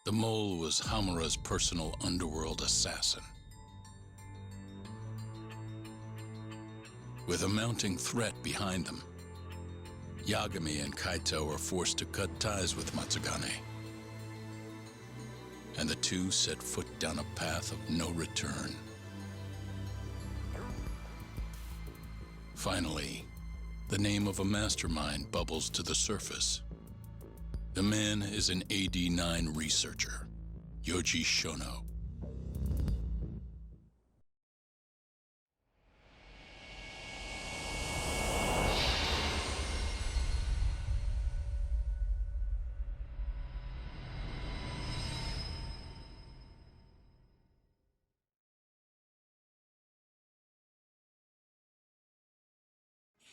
The mole was Hamura's personal underworld assassin. With a mounting threat behind them, Yagami and Kaito were forced to cut ties with Matsugane. And the two set foot down a path of no return. Finally, the name of a mastermind bubbles to the surface. The man is an AD-9 researcher, Yoji Shono.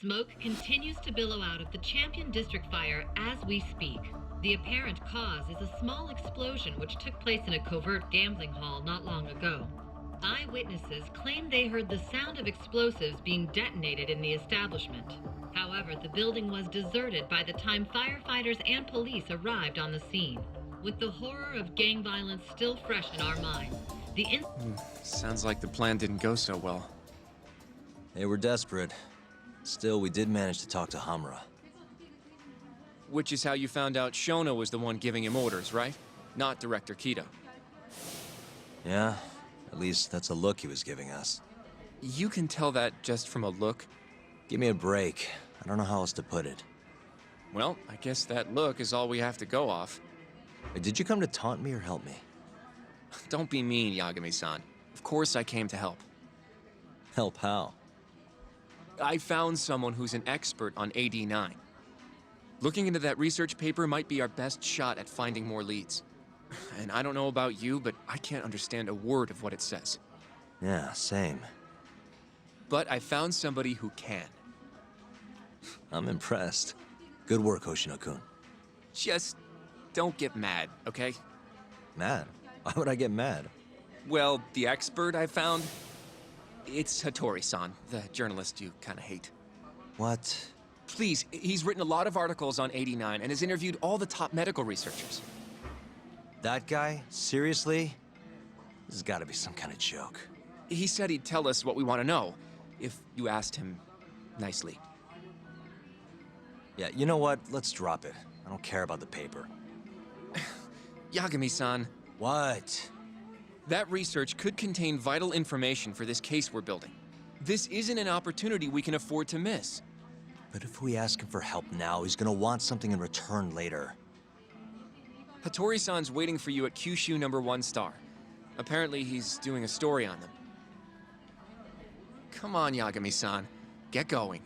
Smoke continues to billow out of the Champion District fire as we speak. The apparent cause is a small explosion which took place in a covert gambling hall not long ago. Eyewitnesses claim they heard the sound of explosives being detonated in the establishment. However, the building was deserted by the time firefighters and police arrived on the scene. With the horror of gang violence still fresh in our minds, Sounds like the plan didn't go so well. They were desperate. Still, we did manage to talk to Hamura. Which is how you found out Shono was the one giving him orders, right? Not Director Kido. Yeah, at least that's a look he was giving us. You can tell that just from a look? Give me a break. I don't know how else to put it. Well, I guess that look is all we have to go off. Hey, did you come to taunt me or help me? Don't be mean, Yagami-san. Of course I came to help. Help how? I found someone who's an expert on AD-9. Looking into that research paper might be our best shot at finding more leads. And I don't know about you, but I can't understand a word of what it says. Yeah, same. But I found somebody who can. I'm impressed. Good work, Hoshino-kun. Just don't get mad, okay? Mad? Why would I get mad? Well, the expert I found, it's Hattori-san, the journalist you kind of hate. What? Please, he's written a lot of articles on AD-9 and has interviewed all the top medical researchers. That guy? Seriously? This has got to be some kind of joke. He said he'd tell us what we want to know, if you asked him nicely. Yeah, you know what? Let's drop it. I don't care about the paper. Yagami-san. What? That research could contain vital information for this case we're building. This isn't an opportunity we can afford to miss. But if we ask him for help now, he's gonna want something in return later. Hattori-san's waiting for you at Kyushu #1 star. Apparently he's doing a story on them. Come on, Yagami-san. Get going.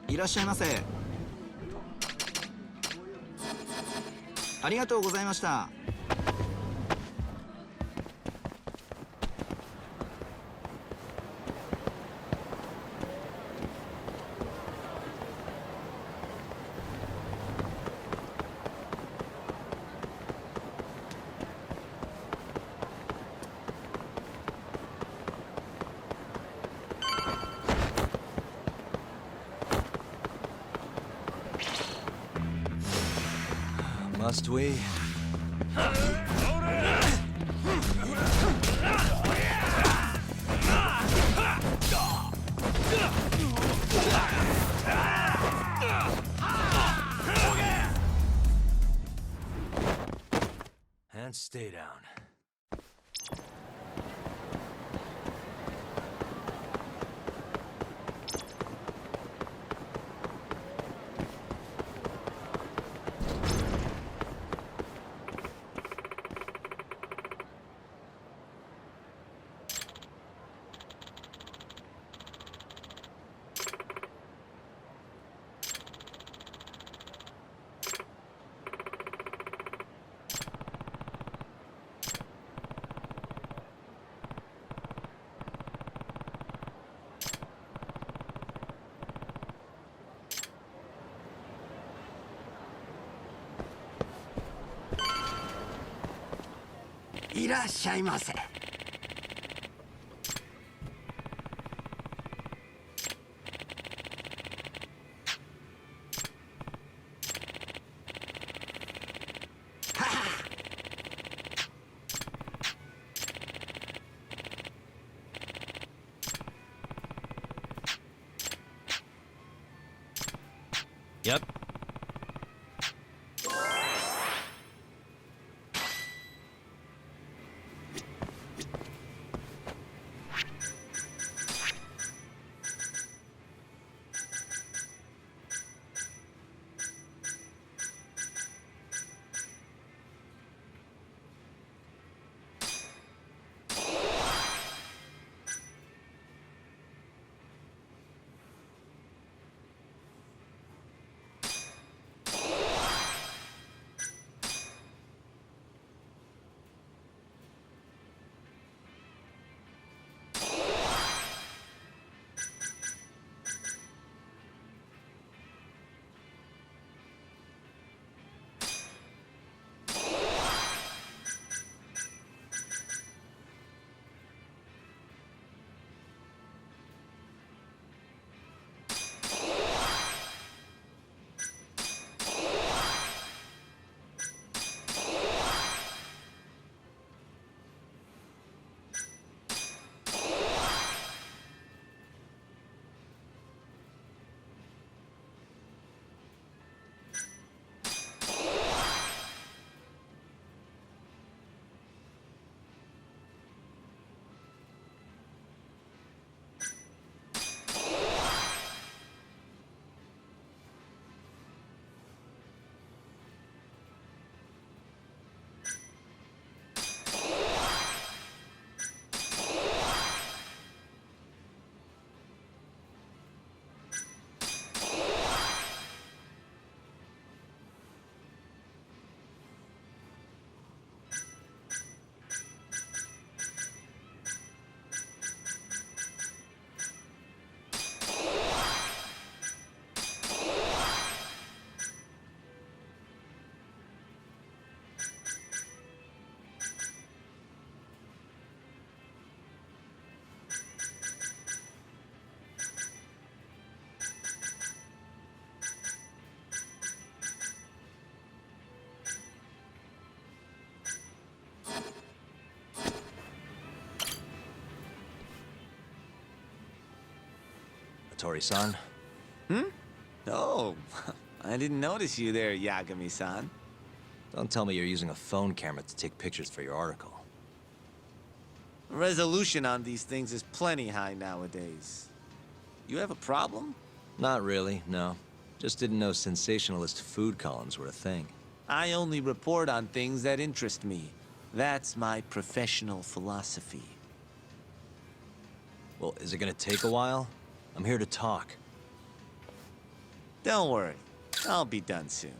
いらっしゃいませ。ありがとうございました。Must we? And stay down. いらっしゃいませ。Yep. Tori-san. Oh, I didn't notice you there, Yagami-san. Don't tell me you're using a phone camera to take pictures for your article. Resolution on these things is plenty high nowadays. You have a problem? Not really, no. Just didn't know sensationalist food columns were a thing. I only report on things that interest me. That's my professional philosophy. Well, is it gonna take a while? I'm here to talk. Don't worry, I'll be done soon.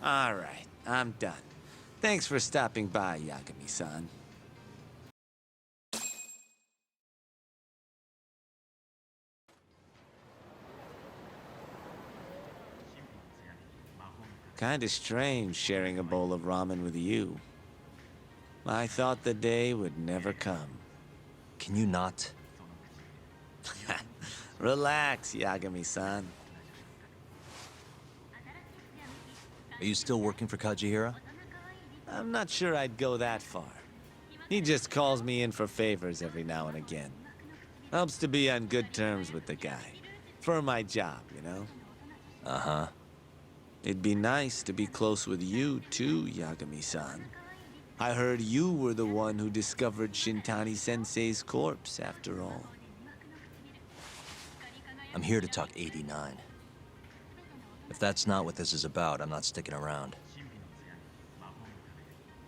All right, I'm done. Thanks for stopping by, Yagami-san. Kinda strange sharing a bowl of ramen with you. I thought the day would never come. Can you not? Relax, Yagami-san. Are you still working for Kajihira? I'm not sure I'd go that far. He just calls me in for favors every now and again. Helps to be on good terms with the guy. For my job, you know? Uh-huh. It'd be nice to be close with you, too, Yagami-san. I heard you were the one who discovered Shintani-sensei's corpse, after all. I'm here to talk 89. If that's not what this is about, I'm not sticking around.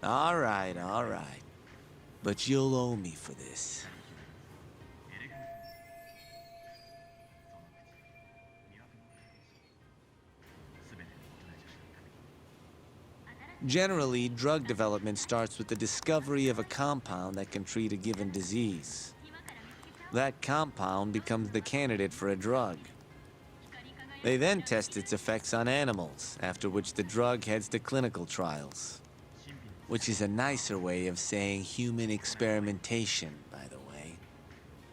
All right. But you'll owe me for this. Generally, drug development starts with the discovery of a compound that can treat a given disease. That compound becomes the candidate for a drug. They then test its effects on animals, after which the drug heads to clinical trials. Which is a nicer way of saying human experimentation, by the way.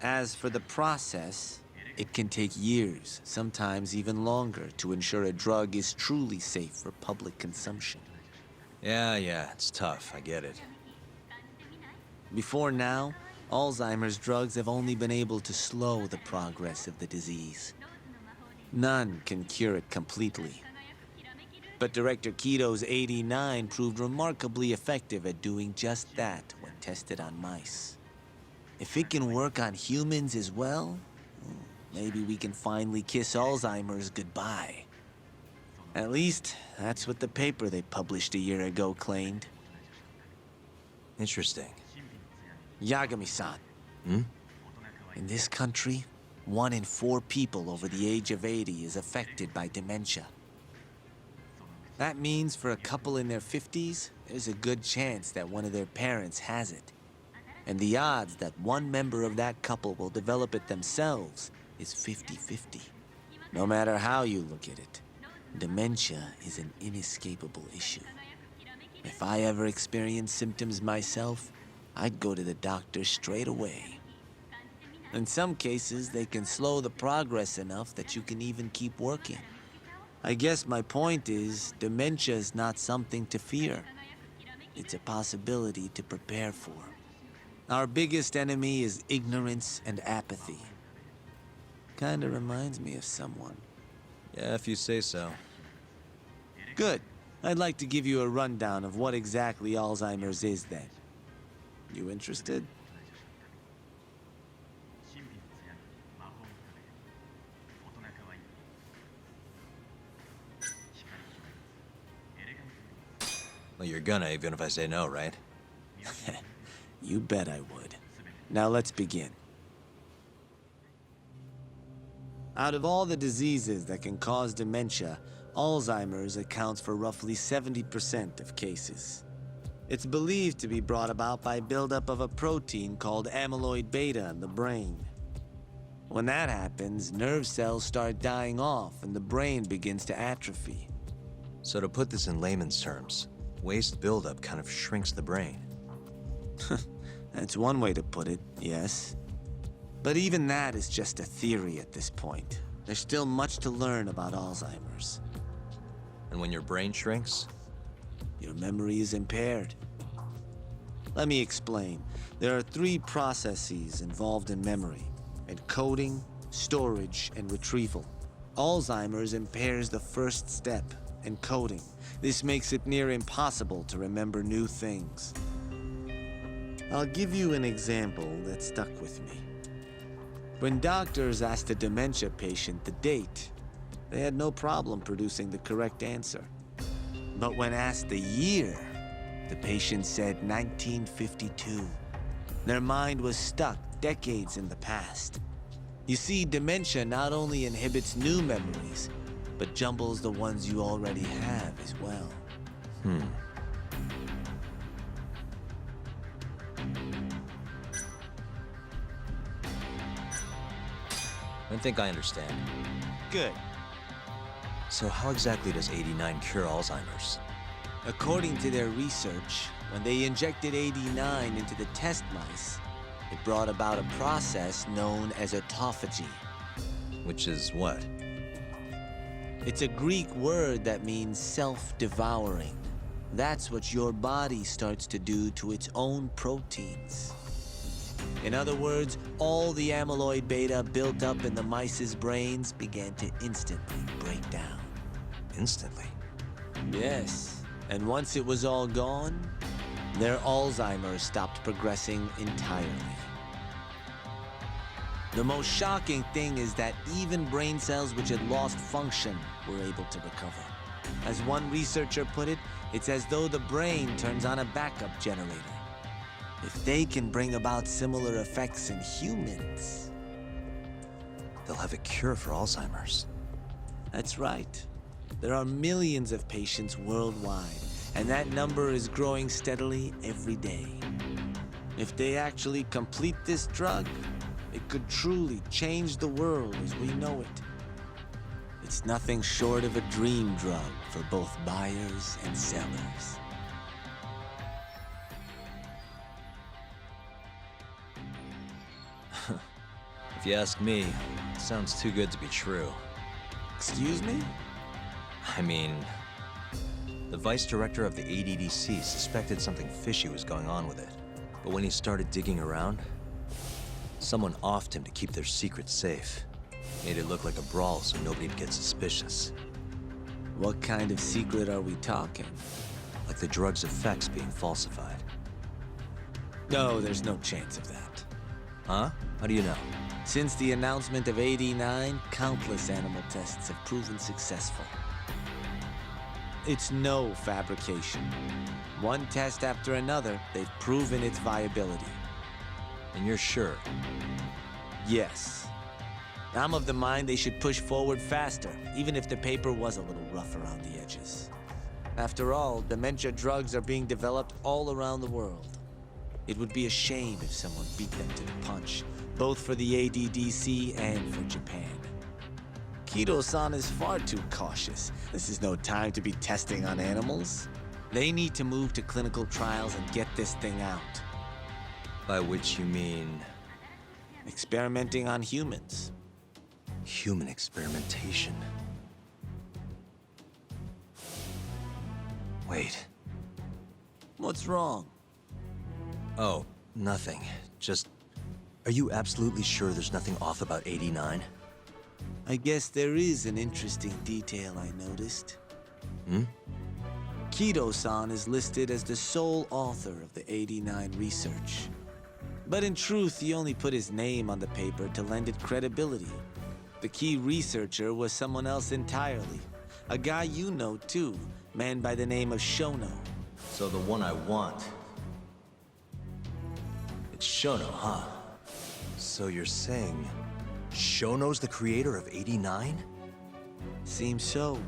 As for the process, it can take years, sometimes even longer, to ensure a drug is truly safe for public consumption. Yeah, it's tough, I get it. Before now, Alzheimer's drugs have only been able to slow the progress of the disease. None can cure it completely. But Director Keto's 89 proved remarkably effective at doing just that when tested on mice. If it can work on humans as well, maybe we can finally kiss Alzheimer's goodbye. At least, that's what the paper they published a year ago claimed. Interesting. Yagami-san. Hmm? In this country, 1 in 4 people over the age of 80 is affected by dementia. That means for a couple in their 50s, there's a good chance that one of their parents has it. And the odds that one member of that couple will develop it themselves is 50-50. No matter how you look at it, dementia is an inescapable issue. If I ever experienced symptoms myself, I'd go to the doctor straight away. In some cases, they can slow the progress enough that you can even keep working. I guess my point is, dementia is not something to fear. It's a possibility to prepare for. Our biggest enemy is ignorance and apathy. Kinda reminds me of someone. Yeah, if you say so. Good. I'd like to give you a rundown of what exactly Alzheimer's is then. You interested? Well, you're gonna, even if I say no, right? You bet I would. Now let's begin. Out of all the diseases that can cause dementia, Alzheimer's accounts for roughly 70% of cases. It's believed to be brought about by buildup of a protein called amyloid beta in the brain. When that happens, nerve cells start dying off and the brain begins to atrophy. So to put this in layman's terms, waste buildup kind of shrinks the brain. That's one way to put it, yes. But even that is just a theory at this point. There's still much to learn about Alzheimer's. And when your brain shrinks? Your memory is impaired. Let me explain. There are 3 processes involved in memory: encoding, storage, and retrieval. Alzheimer's impairs the first step, encoding. This makes it near impossible to remember new things. I'll give you an example that stuck with me. When doctors asked a dementia patient the date, they had no problem producing the correct answer. But when asked the year, the patient said 1952. Their mind was stuck decades in the past. You see, dementia not only inhibits new memories, but jumbles the ones you already have as well. I think I understand. Good. So how exactly does 89 cure Alzheimer's? According to their research, when they injected 89 into the test mice, it brought about a process known as autophagy. Which is what? It's a Greek word that means self-devouring. That's what your body starts to do to its own proteins. In other words, all the amyloid beta built up in the mice's brains began to instantly break down. Instantly? Yes, and once it was all gone, their Alzheimer's stopped progressing entirely. The most shocking thing is that even brain cells which had lost function were able to recover. As one researcher put it, it's as though the brain turns on a backup generator. If they can bring about similar effects in humans... They'll have a cure for Alzheimer's. That's right. There are millions of patients worldwide, and that number is growing steadily every day. If they actually complete this drug, it could truly change the world as we know it. It's nothing short of a dream drug for both buyers and sellers. If you ask me, it sounds too good to be true. Excuse me? I mean, the vice director of the ADDC suspected something fishy was going on with it. But when he started digging around, someone offed him to keep their secret safe. Made it look like a brawl so nobody'd get suspicious. What kind of secret are we talking? Like the drug's effects being falsified. No, there's no chance of that. Huh? How do you know? Since the announcement of AD9, countless animal tests have proven successful. It's no fabrication. One test after another, they've proven its viability. And you're sure? Yes. I'm of the mind they should push forward faster, even if the paper was a little rough around the edges. After all, dementia drugs are being developed all around the world. It would be a shame if someone beat them to the punch, both for the ADDC and for Japan. Kido-san is far too cautious. This is no time to be testing on animals. They need to move to clinical trials and get this thing out. By which you mean... Experimenting on humans. human experimentation. Wait. What's wrong? Oh, nothing. Just... Are you absolutely sure there's nothing off about 89? I guess there is an interesting detail I noticed. Hmm? Kido-san is listed as the sole author of the 89 research. But in truth, he only put his name on the paper to lend it credibility. The key researcher was someone else entirely. A guy you know too, man by the name of Shono. So the one I want... It's Shono, huh? So you're saying... Shono's the creator of 89? Seems so.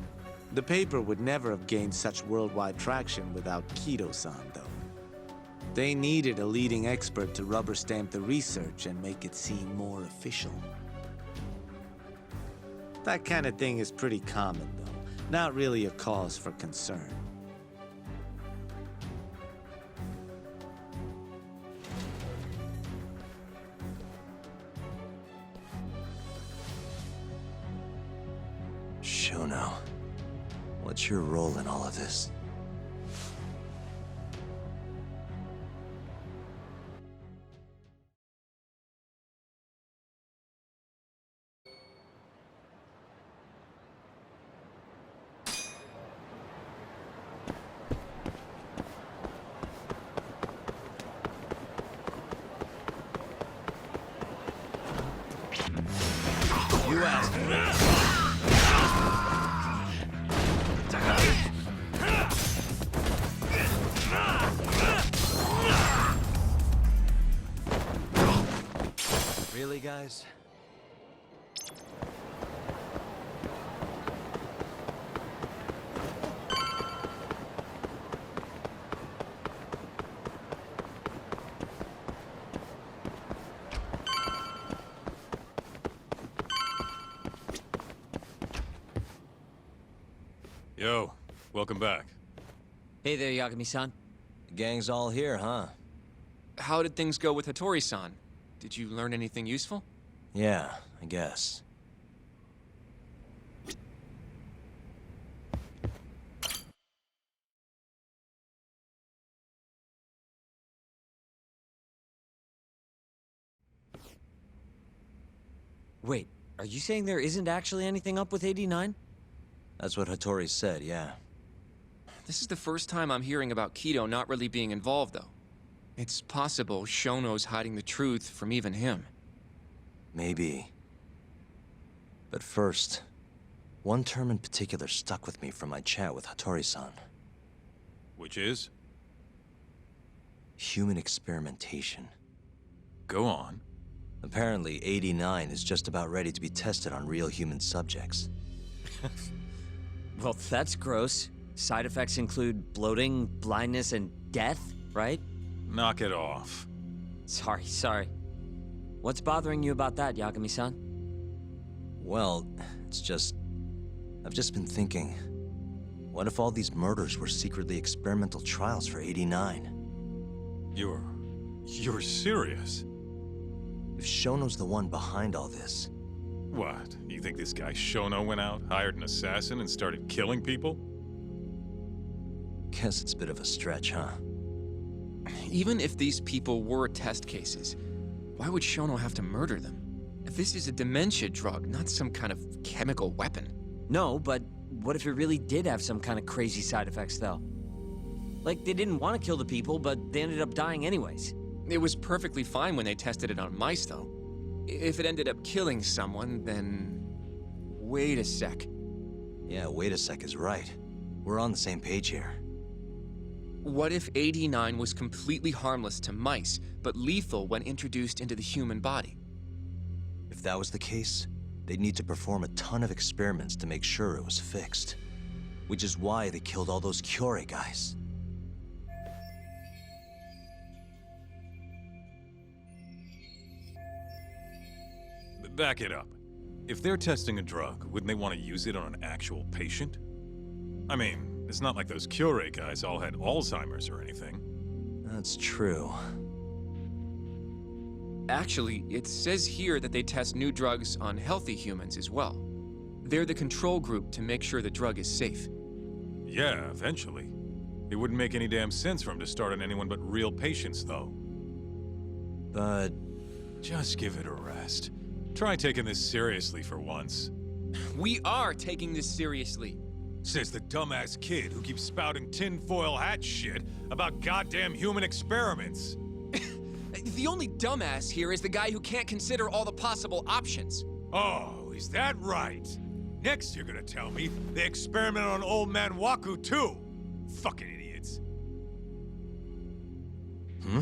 The paper would never have gained such worldwide traction without Kido-san, though. They needed a leading expert to rubber stamp the research and make it seem more official. That kind of thing is pretty common, though. Not really a cause for concern. Shono, what's your role in all of this? You asked for it. Really, guys? Yo, welcome back. Hey there, Yagami-san. The gang's all here, huh? How did things go with Hattori-san? Did you learn anything useful? Yeah, I guess. Wait, are you saying there isn't actually anything up with 89? That's what Hattori said, yeah. This is the first time I'm hearing about Kido not really being involved, though. It's possible Shono's hiding the truth from even him. Maybe. But first, one term in particular stuck with me from my chat with Hattori-san. Which is? Human experimentation. Go on. Apparently, 89 is just about ready to be tested on real human subjects. Well, that's gross. Side effects include bloating, blindness, and death, right? Knock it off. Sorry. What's bothering you about that, Yagami-san? Well, it's just... I've just been thinking, what if all these murders were secretly experimental trials for 89? You're serious? If Shono's the one behind all this, What? You think this guy Shono went out, hired an assassin, and started killing people? guess it's a bit of a stretch, huh? Even if these people were test cases, why would Shono have to murder them? This is a dementia drug, not some kind of chemical weapon. No, but what if it really did have some kind of crazy side effects, though? Like, they didn't want to kill the people, but they ended up dying anyways. It was perfectly fine when they tested it on mice, though. If it ended up killing someone, then... Wait a sec. Yeah, wait a sec is right. We're on the same page here. What if 89 was completely harmless to mice, but lethal when introduced into the human body? If that was the case, they'd need to perform a ton of experiments to make sure it was fixed. Which is why they killed all those Kyorei guys. Back it up. If they're testing a drug, wouldn't they want to use it on an actual patient? I mean, it's not like those Kyorei guys all had Alzheimer's or anything. That's true. Actually, it says here that they test new drugs on healthy humans as well. They're the control group to make sure the drug is safe. Yeah, eventually. It wouldn't make any damn sense for him to start on anyone but real patients, though. But Just give it a rest. Try taking this seriously for once. We are taking this seriously. Says the dumbass kid who keeps spouting tinfoil hat shit about goddamn human experiments. The only dumbass here is the guy who can't consider all the possible options. Oh, is that right? Next you're gonna tell me they experimented on old man Waku too. Fucking idiots. Hmm?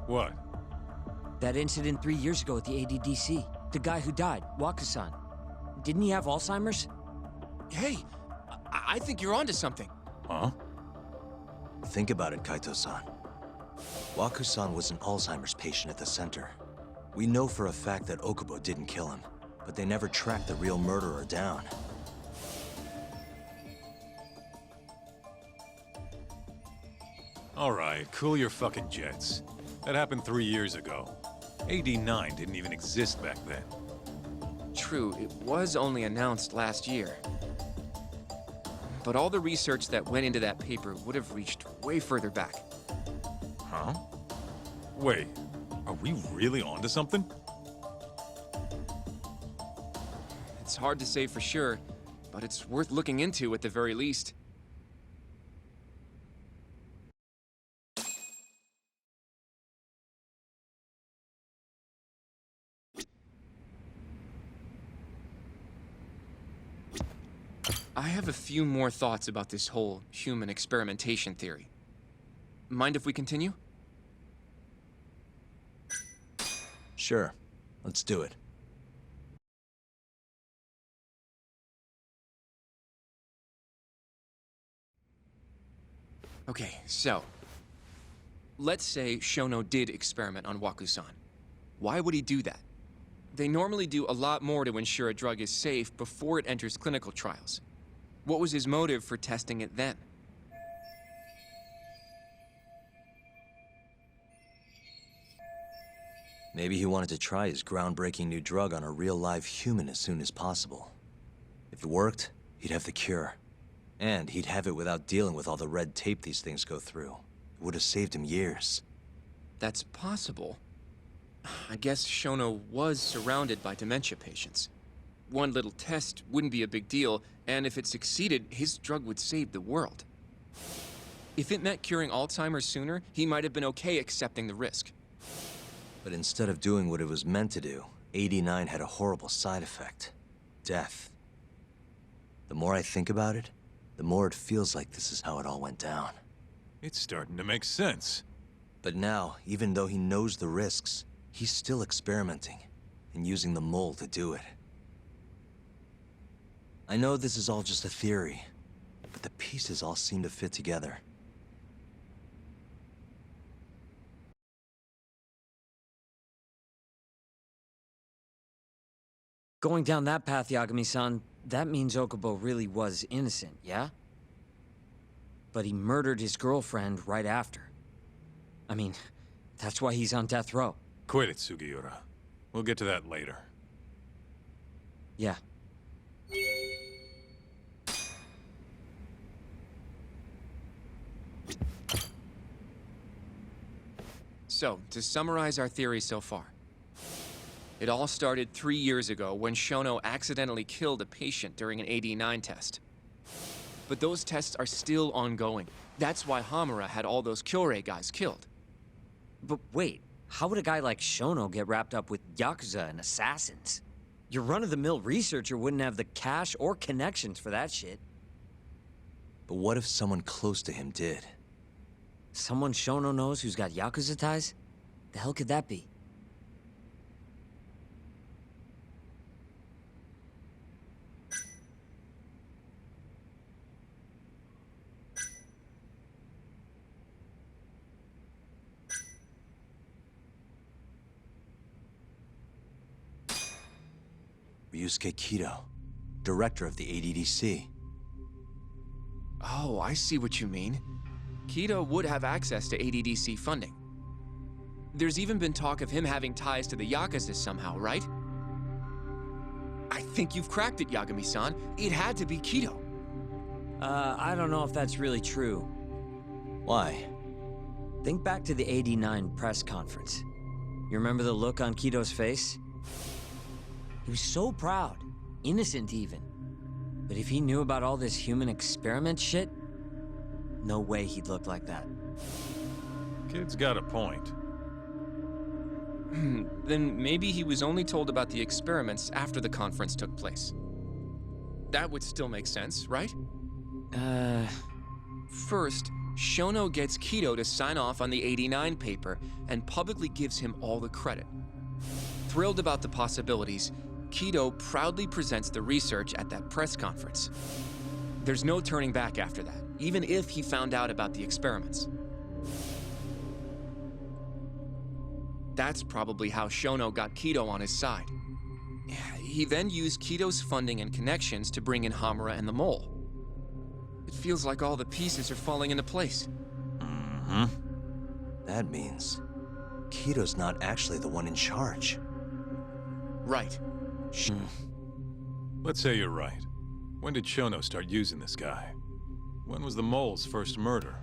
What? That incident 3 years ago at the ADDC. The guy who died, Wakusan. Didn't he have Alzheimer's? Hey, I think you're onto something. Huh? think about it, Kaito-san. Waku-san was an Alzheimer's patient at the center. We know for a fact that Okubo didn't kill him, but they never tracked the real murderer down. All right, cool your fucking jets. That happened 3 years ago. AD9 didn't even exist back then. True, it was only announced last year. But all the research that went into that paper would have reached way further back. Huh? Wait, are we really onto something? It's hard to say for sure, but it's worth looking into at the very least. I have a few more thoughts about this whole human experimentation theory. Mind if we continue? Sure, let's do it. Okay, so... let's say Shono did experiment on Waku-san. Why would he do that? They normally do a lot more to ensure a drug is safe before it enters clinical trials. What was his motive for testing it then? Maybe he wanted to try his groundbreaking new drug on a real live human as soon as possible. If it worked, he'd have the cure. And he'd have it without dealing with all the red tape these things go through. It would have saved him years. That's possible. I guess Shono was surrounded by dementia patients. One little test wouldn't be a big deal, and if it succeeded, his drug would save the world. If it meant curing Alzheimer's sooner, he might have been okay accepting the risk. But instead of doing what it was meant to do, 89 had a horrible side effect. Death. The more I think about it, the more it feels like this is how it all went down. It's starting to make sense. But now, even though he knows the risks, he's still experimenting, and using the mole to do it. I know this is all just a theory, but the pieces all seem to fit together. Going down that path, Yagami-san, that means Okubo really was innocent, yeah? But he murdered his girlfriend right after. I mean, that's why he's on death row. Quit it, Sugiura. We'll get to that later. Yeah. So, to summarize our theory so far. It all started 3 years ago when Shono accidentally killed a patient during an AD9 test. But those tests are still ongoing. That's why Hamura had all those Kyorei guys killed. But wait, how would a guy like Shono get wrapped up with Yakuza and assassins? Your run-of-the-mill researcher wouldn't have the cash or connections for that shit. But what if someone close to him did? Someone Shono knows who's got Yakuza ties? The hell could that be? Ryusuke Kido, director of the ADDC. Oh, I see what you mean. Kido would have access to ADDC funding. There's even been talk of him having ties to the Yakuza somehow, right? I think you've cracked it, Yagami-san. It had to be Kido. I don't know if that's really true. Why? Think back to the '89 press conference. You remember the look on Kido's face? He was so proud, innocent even. But if he knew about all this human experiment shit, no way he'd look like that. Kid's got a point. Then maybe he was only told about the experiments after the conference took place. That would still make sense, right? First, Shono gets Kido to sign off on the '89 paper and publicly gives him all the credit. Thrilled about the possibilities, Kido proudly presents the research at that press conference. There's no turning back after that, even if he found out about the experiments. That's probably how Shono got Kido on his side. He then used Kido's funding and connections to bring in Hamura and the Mole. It feels like all the pieces are falling into place. Mm-hmm. That means Kido's not actually the one in charge. Right. Let's say you're right. When did Shono start using this guy? When was the Mole's first murder?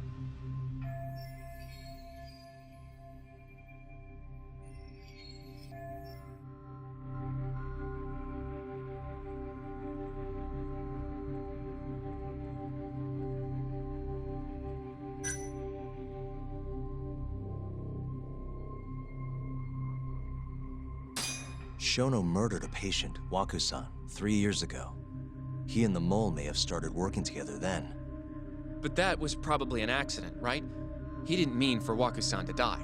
Shono murdered a patient, Waku-san, 3 years ago. He and the Mole may have started working together then. But that was probably an accident, right? He didn't mean for Waku-san to die.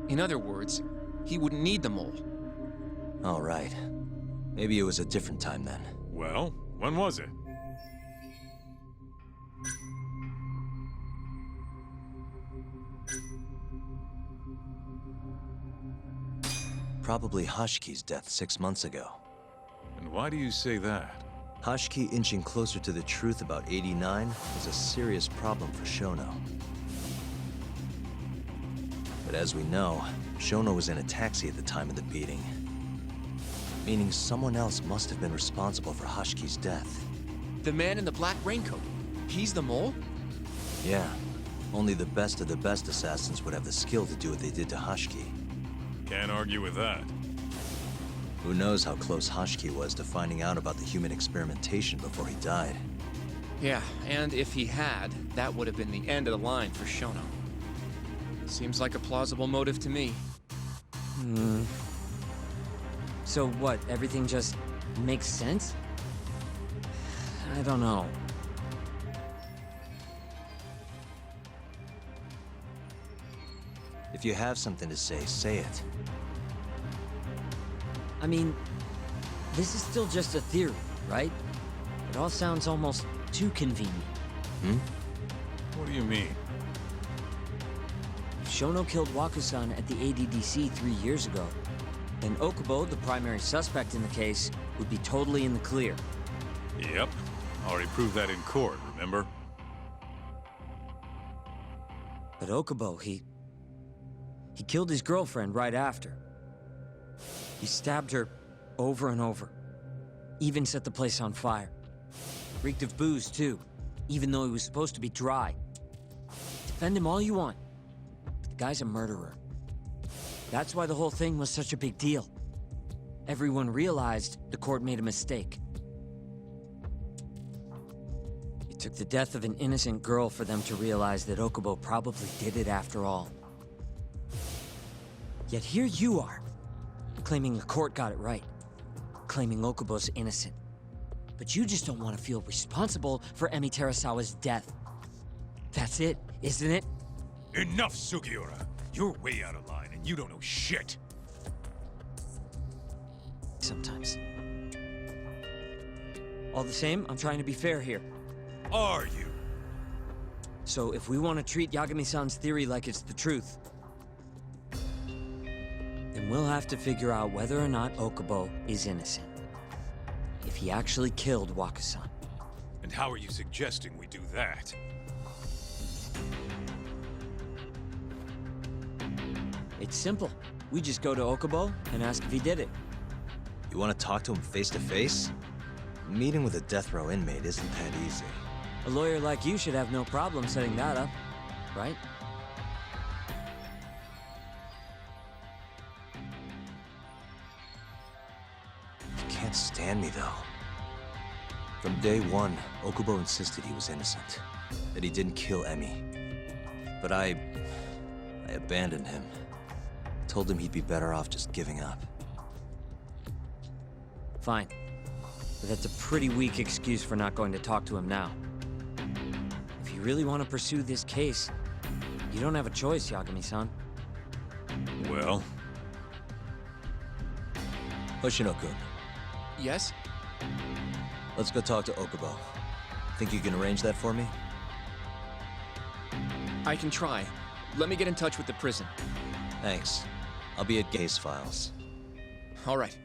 In other words, he wouldn't need the Mole. All right. Maybe it was a different time then. Well, when was it? Probably Hashiki's death 6 months ago. And why do you say that? Hashiki inching closer to the truth about '89 was a serious problem for Shono. But as we know, Shono was in a taxi at the time of the beating. Meaning someone else must have been responsible for Hashiki's death. The man in the black raincoat. He's the Mole? Yeah. Only the best of the best assassins would have the skill to do what they did to Hashiki. Can't argue with that. Who knows how close Hashiki was to finding out about the human experimentation before he died. Yeah, and if he had, that would have been the end of the line for Shono. Seems like a plausible motive to me. So what, everything just makes sense? I don't know. If you have something to say it. I mean, this is still just a theory, right? It all sounds almost too convenient. What do you mean? If Shono killed Waku-san at the ADDC 3 years ago, then Okubo, the primary suspect in the case, would be totally in the clear. Yep. Already proved that in court, remember? But Okubo, he killed his girlfriend right after. He stabbed her over and over. Even set the place on fire. Reeked of booze, too, even though he was supposed to be dry. Defend him all you want, but the guy's a murderer. That's why the whole thing was such a big deal. Everyone realized the court made a mistake. It took the death of an innocent girl for them to realize that Okubo probably did it after all. Yet here you are, claiming the court got it right, claiming Okubo's innocent. But you just don't want to feel responsible for Emi Terasawa's death. That's it, isn't it? Enough, Sugiura! You're way out of line, and you don't know shit! Sometimes. All the same, I'm trying to be fair here. Are you? So if we want to treat Yagami-san's theory like it's the truth, then we'll have to figure out whether or not Okubo is innocent. If he actually killed Waka-san. And how are you suggesting we do that? It's simple. We just go to Okubo and ask if he did it. You want to talk to him face to face? Meeting with a death row inmate isn't that easy. A lawyer like you should have no problem setting that up, right? You can't stand me, though. From day one, Okubo insisted he was innocent, that he didn't kill Emi. But I abandoned him. Told him he'd be better off just giving up. Fine. But that's a pretty weak excuse for not going to talk to him now. If you really want to pursue this case, you don't have a choice, Yagami-san. Well? Hoshino-kun, Yes? let's go talk to Okubo. Think you can arrange that for me? I can try. Let me get in touch with the prison. Thanks. I'll be at case files. All right.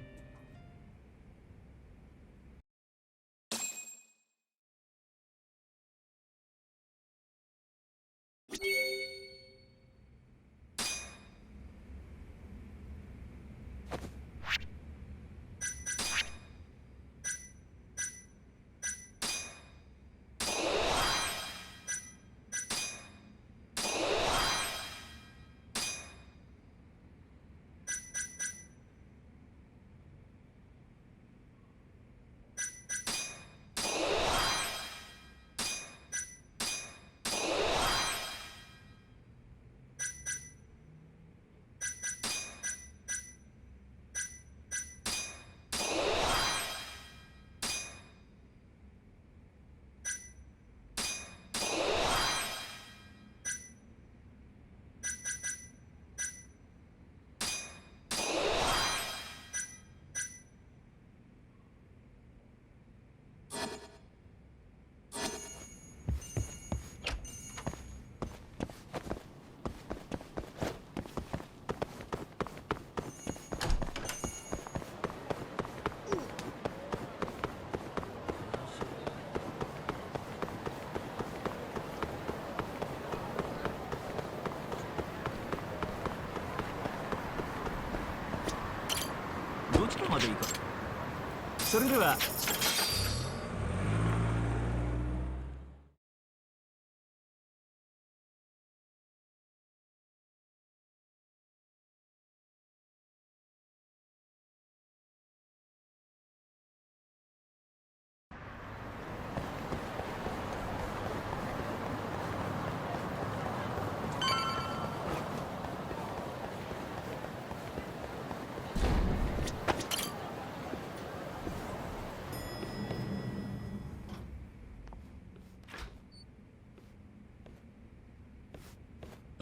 それでは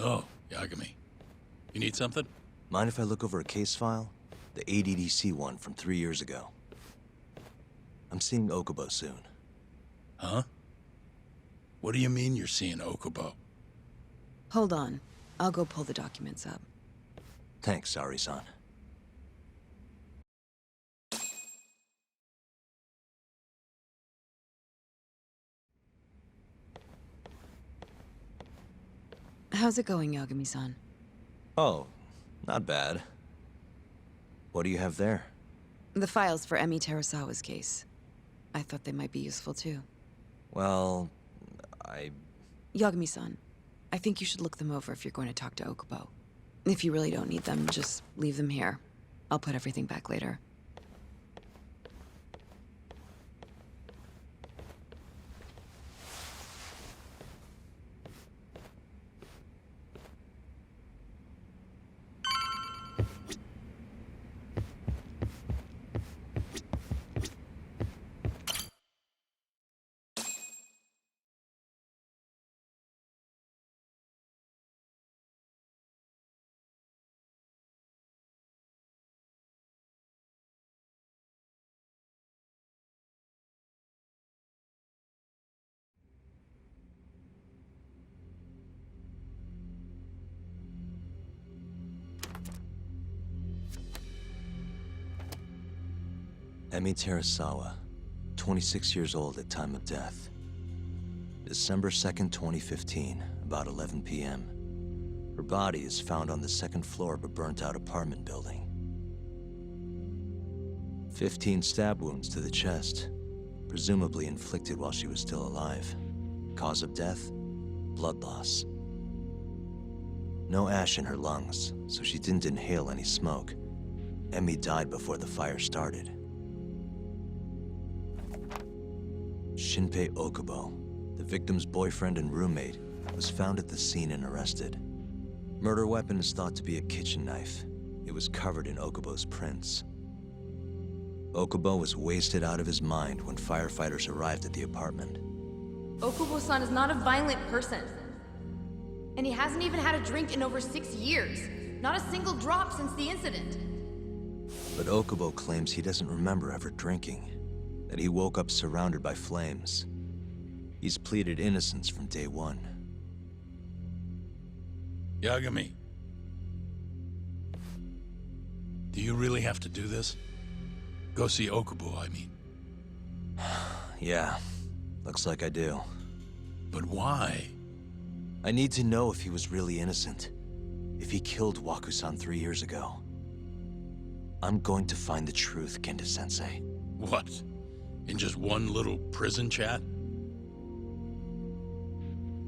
Oh, Yagami. You need something? Mind if I look over a case file? The ADDC one from 3 years ago. I'm seeing Okubo soon. Huh? What do you mean you're seeing Okubo? Hold on. I'll go pull the documents up. Thanks, Ari-san. How's it going, Yagami-san? Oh, not bad. What do you have there? The files for Emi Terasawa's case. I thought they might be useful too. Well, Yagami-san, I think you should look them over if you're going to talk to Okubo. If you really don't need them, just leave them here. I'll put everything back later. Emi Terasawa, 26 years old at time of death. December 2nd, 2015, about 11 p.m. Her body is found on the second floor of a burnt-out apartment building. 15 stab wounds to the chest, presumably inflicted while she was still alive. Cause of death? Blood loss. No ash in her lungs, so she didn't inhale any smoke. Emi died before the fire started. Shinpei Okubo, the victim's boyfriend and roommate, was found at the scene and arrested. Murder weapon is thought to be a kitchen knife. It was covered in Okubo's prints. Okubo was wasted out of his mind when firefighters arrived at the apartment. Okubo-san is not a violent person. And he hasn't even had a drink in over 6 years. Not a single drop since the incident. But Okubo claims he doesn't remember ever drinking, that he woke up surrounded by flames. He's pleaded innocence from day one. Yagami. Do you really have to do this? Go see Okubo, I mean. Yeah, looks like I do. But why? I need to know if he was really innocent. If he killed Waku-san 3 years ago. I'm going to find the truth, Kenta-sensei. What? In just one little prison chat?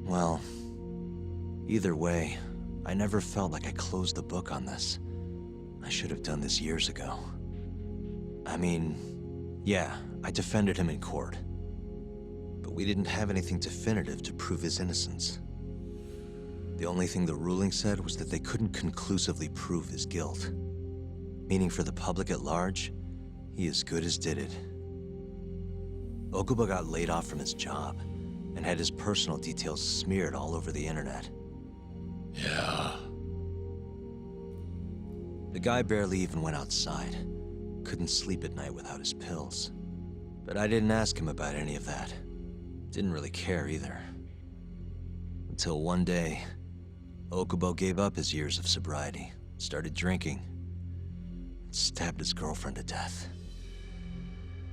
Well, either way, I never felt like I closed the book on this. I should have done this years ago. I mean, yeah, I defended him in court. But we didn't have anything definitive to prove his innocence. The only thing the ruling said was that they couldn't conclusively prove his guilt. Meaning for the public at large, he as good as did it. Okubo got laid off from his job and had his personal details smeared all over the internet. Yeah. The guy barely even went outside. Couldn't sleep at night without his pills. But I didn't ask him about any of that. Didn't really care either. Until one day, Okubo gave up his years of sobriety, started drinking, and stabbed his girlfriend to death.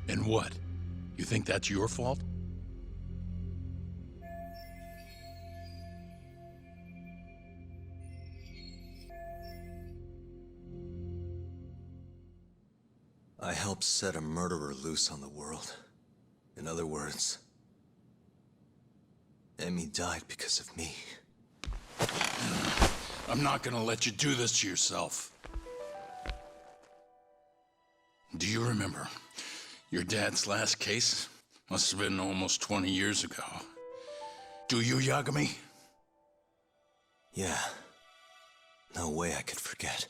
And what? You think that's your fault? I helped set a murderer loose on the world. In other words, Emi died because of me. I'm not gonna let you do this to yourself. Do you remember your dad's last case? Must have been almost 20 years ago. Do you, Yagami? Yeah. No way I could forget.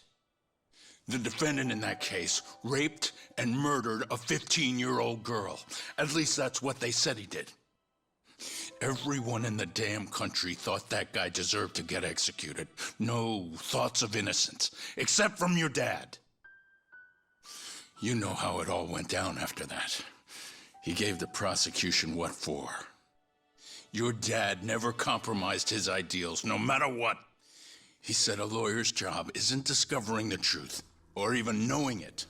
The defendant in that case raped and murdered a 15-year-old girl. At least that's what they said he did. Everyone in the damn country thought that guy deserved to get executed. No thoughts of innocence, except from your dad. You know how it all went down after that. He gave the prosecution what for. Your dad never compromised his ideals, no matter what. He said a lawyer's job isn't discovering the truth, or even knowing it.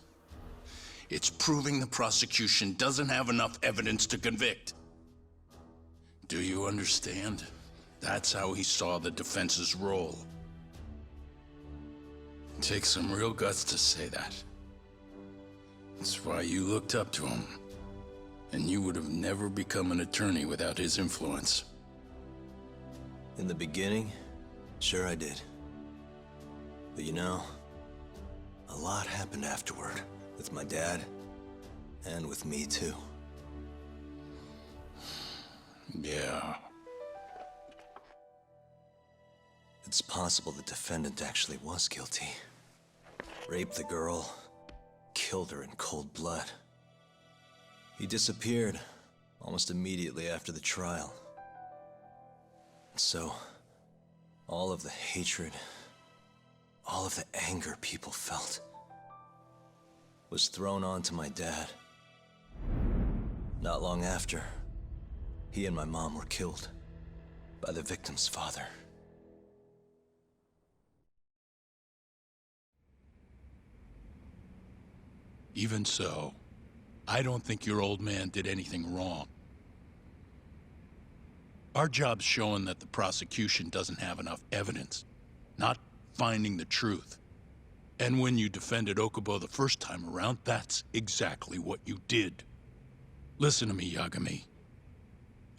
It's proving the prosecution doesn't have enough evidence to convict. Do you understand? That's how he saw the defense's role. It takes some real guts to say that. That's why you looked up to him. And you would have never become an attorney without his influence. In the beginning, sure I did. But you know, a lot happened afterward. With my dad, and with me too. Yeah. It's possible the defendant actually was guilty. Raped the girl, killed her in cold blood. He disappeared almost immediately after the trial. So, all of the hatred, all of the anger people felt was thrown onto my dad. Not long after, he and my mom were killed by the victim's father. Even so, I don't think your old man did anything wrong. Our job's showing that the prosecution doesn't have enough evidence, not finding the truth. And when you defended Okubo the first time around, that's exactly what you did. Listen to me, Yagami.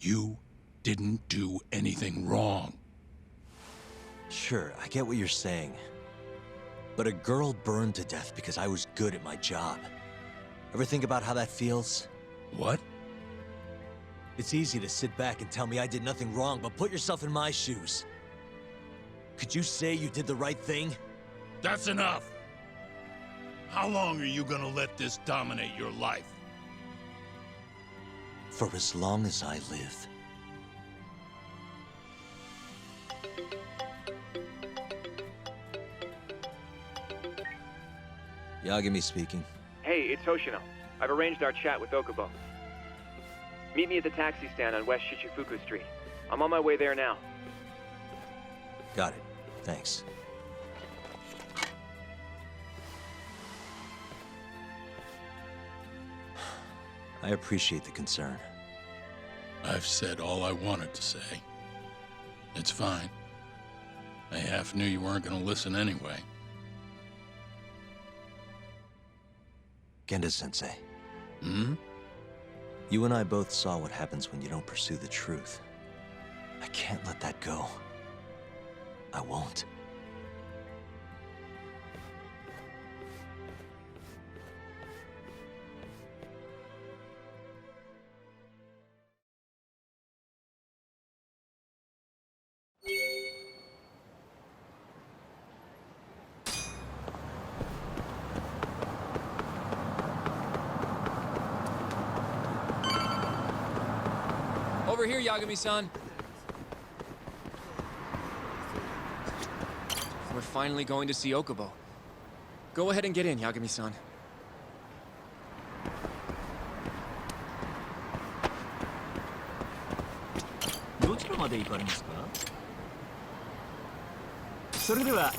You didn't do anything wrong. Sure, I get what you're saying. But a girl burned to death because I was good at my job. Ever think about how that feels? What? It's easy to sit back and tell me I did nothing wrong, but put yourself in my shoes. Could you say you did the right thing? That's enough! How long are you gonna let this dominate your life? For as long as I live. Yagami speaking. Hey, it's Hoshino. I've arranged our chat with Okubo. Meet me at the taxi stand on West Shichifuku Street. I'm on my way there now. Got it. Thanks. I appreciate the concern. I've said all I wanted to say. It's fine. I half knew you weren't gonna listen anyway. Genda-sensei. Hmm? You and I both saw what happens when you don't pursue the truth. I can't let that go. I won't. Over here, Yagami-san. We're finally going to see Okubo. Go ahead and get in, Yagami-san. どちらまで行かれますか？それでは。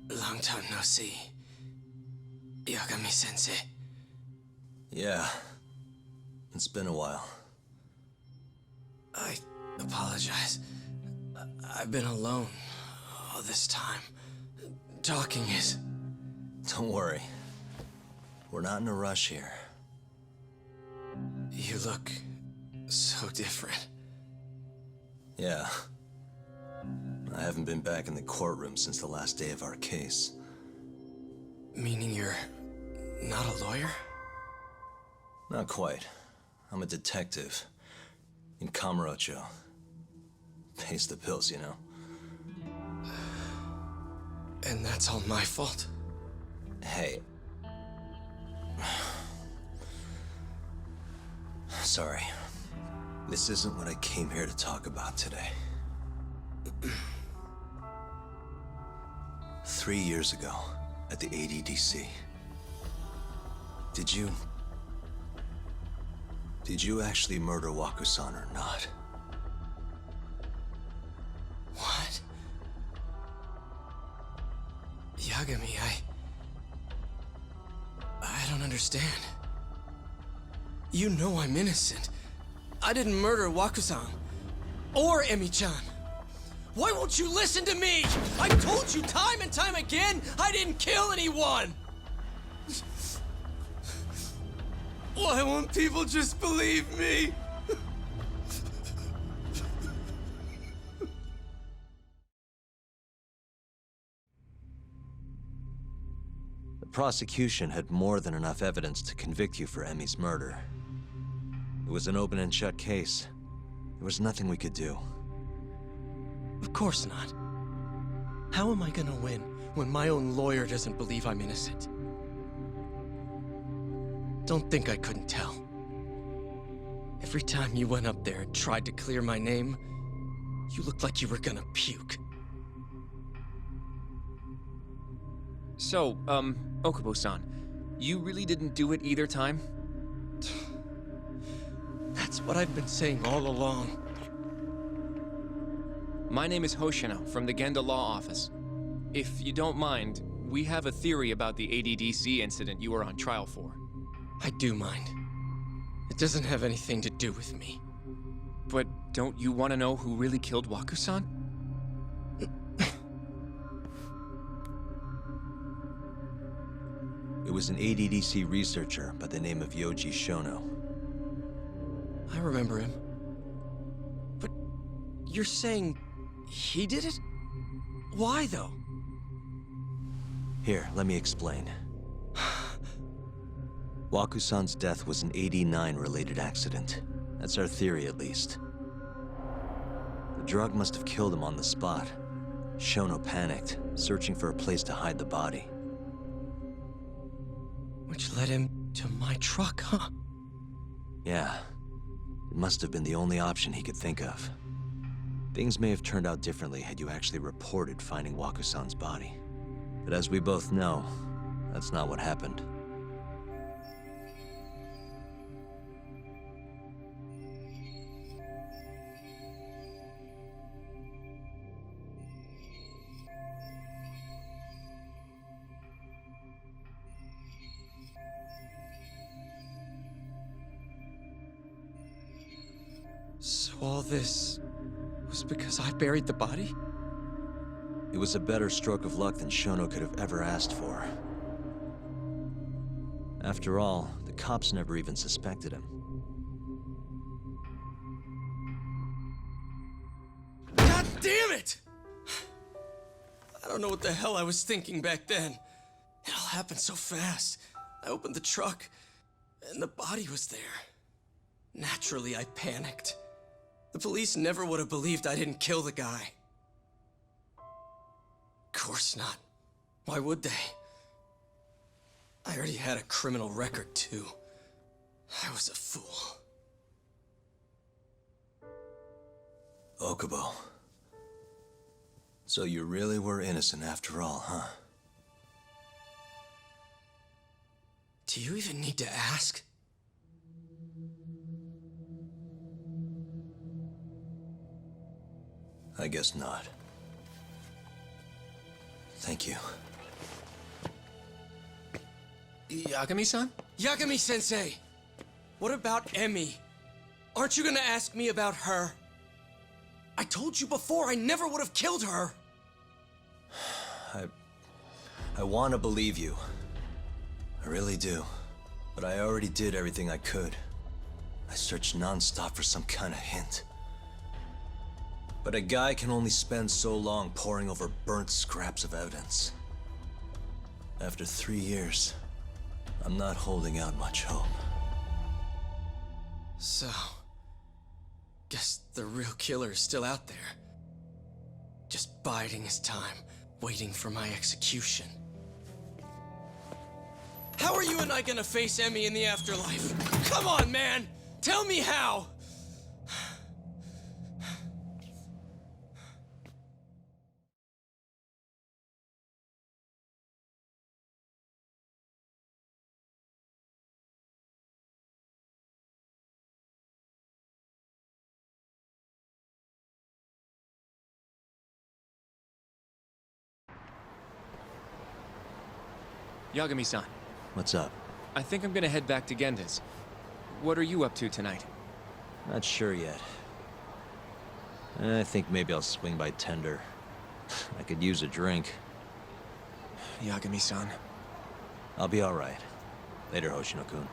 Long time no see. Yagami-sensei. Yeah. It's been a while. I apologize. I've been alone all this time. Talking is... Don't worry. We're not in a rush here. You look so different. Yeah. I haven't been back in the courtroom since the last day of our case. Meaning you're not a lawyer? Not quite. I'm a detective. In Kamurocho. Pays the bills, you know. And that's all my fault? Hey. Sorry. This isn't what I came here to talk about today. 3 years ago, at the ADDC. Did you Did you actually murder Wakusan or not? What? Yagami, I don't understand. You know I'm innocent. I didn't murder Wakusan. Or Emi-chan. Why won't you listen to me? I've told you time and time again, I didn't kill anyone! Why won't people just believe me? The prosecution had more than enough evidence to convict you for Emi's murder. It was an open and shut case. There was nothing we could do. Of course not. How am I gonna win when my own lawyer doesn't believe I'm innocent? Don't think I couldn't tell. Every time you went up there and tried to clear my name, you looked like you were gonna puke. So, Okubo-san, you really didn't do it either time? That's what I've been saying all along. My name is Hoshino from the Genda Law Office. If you don't mind, we have a theory about the ADDC incident you were on trial for. I do mind. It doesn't have anything to do with me. But don't you want to know who really killed Wakusan? It was an ADDC researcher by the name of Yoji Shono. I remember him. But you're saying he did it? Why, though? Here, let me explain. Wakusan's death was an 89-related accident. That's our theory, at least. The drug must have killed him on the spot. Shono panicked, searching for a place to hide the body. Which led him to my truck, huh? Yeah. It must have been the only option he could think of. Things may have turned out differently had you actually reported finding Wakusan's body. But as we both know, that's not what happened. So all this was because I buried the body? It was a better stroke of luck than Shono could have ever asked for. After all, the cops never even suspected him. God damn it! I don't know what the hell I was thinking back then. It all happened so fast. I opened the truck, and the body was there. Naturally, I panicked. The police never would have believed I didn't kill the guy. Of course not. Why would they? I already had a criminal record, too. I was a fool. Okubo. So you really were innocent after all, huh? Do you even need to ask? I guess not. Thank you. Yagami-san? Yagami-sensei! What about Emi? Aren't you gonna ask me about her? I told you before I never would have killed her! I want to believe you. I really do. But I already did everything I could. I searched non-stop for some kind of hint. But a guy can only spend so long poring over burnt scraps of evidence. After 3 years, I'm not holding out much hope. So... guess the real killer is still out there. Just biding his time, waiting for my execution. How are you and I gonna face Emi in the afterlife? Come on, man! Tell me how! Yagami-san, What's up? I think I'm gonna head back to Genda's. What are you up to tonight? Not sure yet. I think maybe I'll swing by Tender. I could use a drink. Yagami-san. I'll be all right. Later, Hoshino-kun.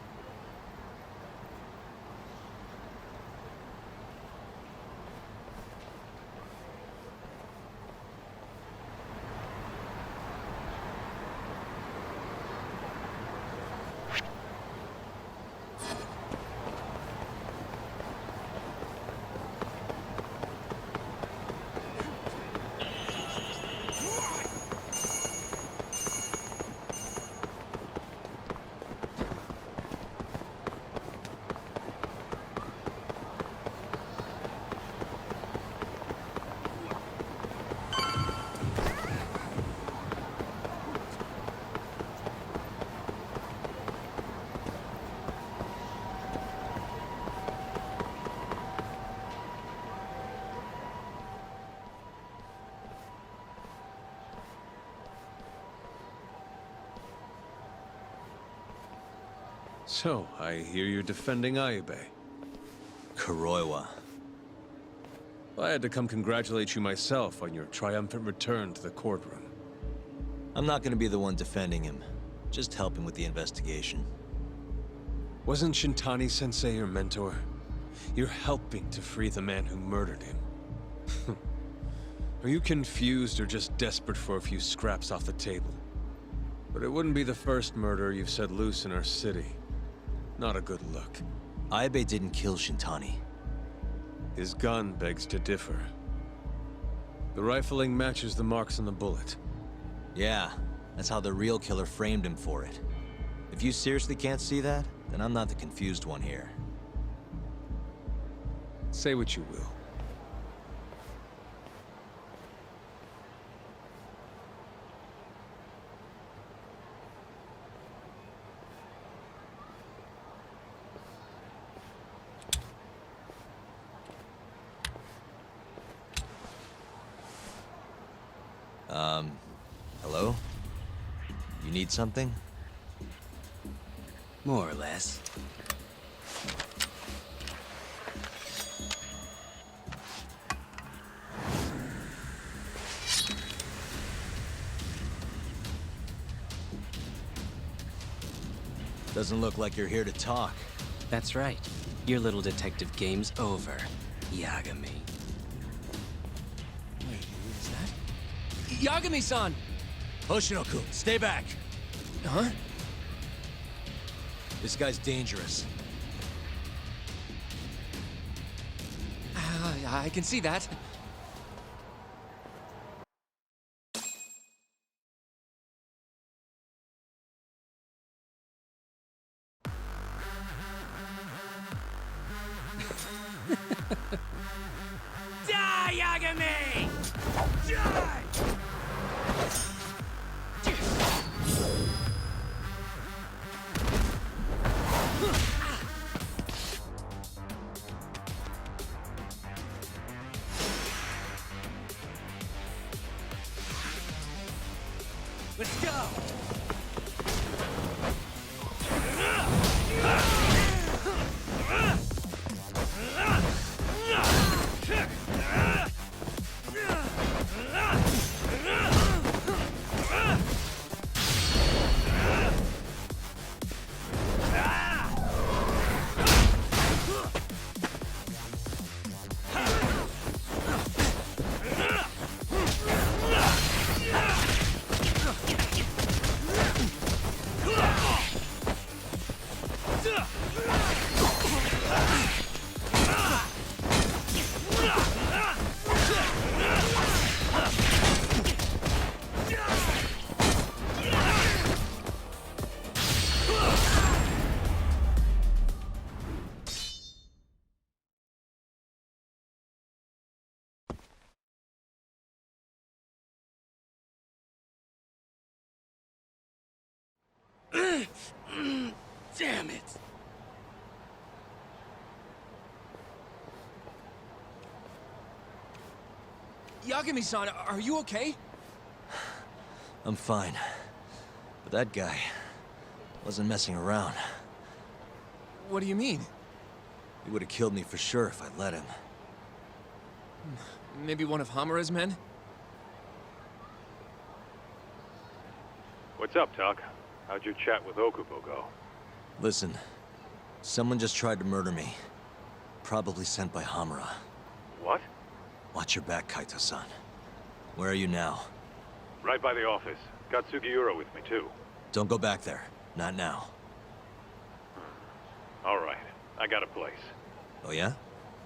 So, I hear you're defending Ayube. Kuroiwa. I had to come congratulate you myself on your triumphant return to the courtroom. I'm not gonna be the one defending him. Just helping with the investigation. Wasn't Shintani-sensei your mentor? You're helping to free the man who murdered him. Are you confused or just desperate for a few scraps off the table? But it wouldn't be the first murder you've set loose in our city. Not a good look. Ayube didn't kill Shintani. His gun begs to differ. The rifling matches the marks on the bullet. Yeah, that's how the real killer framed him for it. If you seriously can't see that, then I'm not the confused one here. Say what you will. Hello? You need something? More or less. Doesn't look like you're here to talk. That's right. Your little detective game's over, Yagami. Wait, who is that? Yagami-san! Hoshino-kun, stay back! Huh? This guy's dangerous. I can see that. Die, Yagami! Die! Let's go! Damn it! Yagami-san, are you okay? I'm fine. But that guy wasn't messing around. What do you mean? He would have killed me for sure if I let him. Maybe one of Hamura's men? What's up, Tuck? How'd your chat with Okubo go? Listen, someone just tried to murder me. Probably sent by Hamura. What? Watch your back, Kaito-san. Where are you now? Right by the office. Got Sugiura with me, too. Don't go back there. Not now. All right. I got a place. Oh yeah?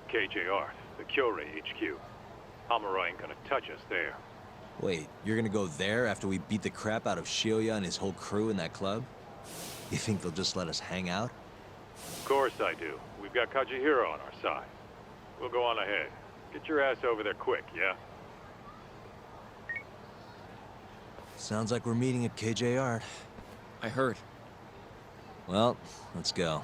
KJR, the Kyorei HQ. Hamura ain't gonna touch us there. Wait, you're gonna go there after we beat the crap out of Shioya and his whole crew in that club? You think they'll just let us hang out? Of course I do. We've got Kajihiro on our side. We'll go on ahead. Get your ass over there quick, yeah? Sounds like we're meeting at KJR. I heard. Well, let's go.